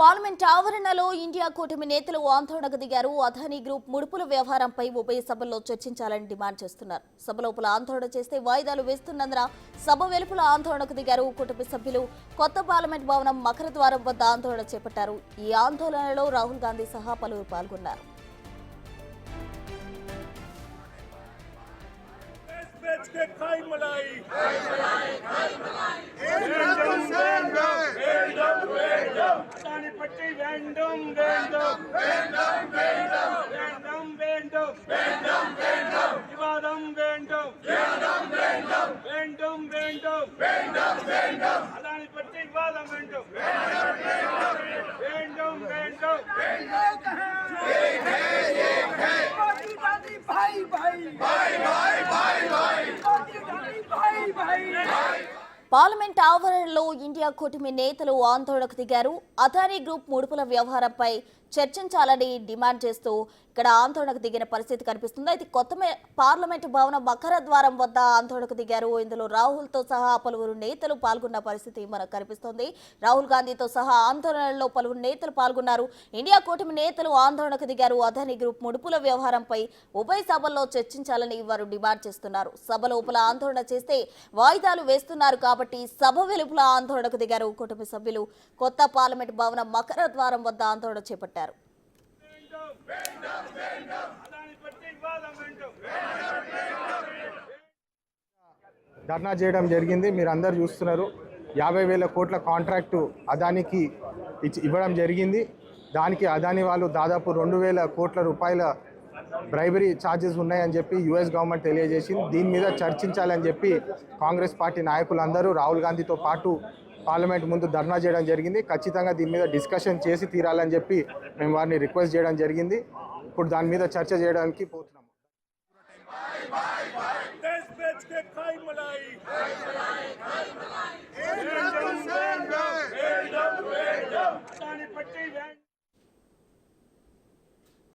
Parliament ఆవరణలో India కూటమి నేతలు ఆందోళనకు దిగారు. అదానీ గ్రూప్ ముడుపుల వ్యవహారంపై ఉభయ సభల్లో చర్చించాలని డిమాండ్ చేస్తున్నారు. సభ లోపల ఆందోళన చేస్తే వాయిదాలు వేస్తున్నందున సభ వెలుపల ఆందోళనకు దిగారు కూటమి సభ్యులు. కొత్త పార్లమెంట్ భవనం మకర ద్వారం వద్ద ఆందోళన చేపట్టారు. ఈ ఆందోళనలో రాహుల్ గాంధీ సహా పలువురు పాల్గొన్నారు. పార్లమెంట్ ఆవరణలో ఇండియా కూటమి నేతలు ఆందోళనకు దిగారు. అదానీ గ్రూప్ ముడుపుల వ్యవహారంపై చర్చించాలని డిమాండ్ చేస్తూ ఇక్కడ ఆందోళనకు దిగిన పరిస్థితి కనిపిస్తుంది. అయితే కొత్త పార్లమెంటు భవనం మకర ద్వారం వద్ద ఆందోళనకు దిగారు. ఇందులో రాహుల్తో సహా పలువురు నేతలు పాల్గొన్న పరిస్థితి మనకు కనిపిస్తోంది. రాహుల్ గాంధీతో సహా ఆందోళనలో పలువురు నేతలు పాల్గొన్నారు. ఇండియా కూటమి నేతలు ఆందోళనకు దిగారు. అదానీ గ్రూప్ ముడుపుల వ్యవహారంపై ఉభయ సభల్లో చర్చించాలని వారు డిమాండ్ చేస్తున్నారు. సభ లోపల ఆందోళన చేస్తే వాయిదాలు వేస్తున్నారు కాబట్టి సభ వెలుపల ఆందోళనకు దిగారు కూటమి సభ్యులు. కొత్త పార్లమెంట్ భవనం మకర ద్వారం వద్ద ఆందోళన చేపట్టారు. ధర్నా చేయడం జరిగింది. మీరు అందరు చూస్తున్నారు. 50,000 కోట్ల కాంట్రాక్టు అదానికి ఇవ్వడం జరిగింది. దానికి అదాని వాళ్ళు దాదాపు 2,000 కోట్ల రూపాయల బ్రైబరీ ఛార్జెస్ ఉన్నాయని చెప్పి యుఎస్ గవర్నమెంట్ తెలియజేసింది. దీని మీద చర్చించాలని చెప్పి కాంగ్రెస్ పార్టీ నాయకులందరూ రాహుల్ గాంధీతో పాటు పార్లమెంట్ ముందు ధర్నా చేయడం జరిగింది. ఖచ్చితంగా దీని మీద డిస్కషన్ చేసి తీరాలని చెప్పి మేము వారిని రిక్వెస్ట్ చేయడం జరిగింది. ఇప్పుడు దాని మీద చర్చ చేయడానికి పోతున్నాము.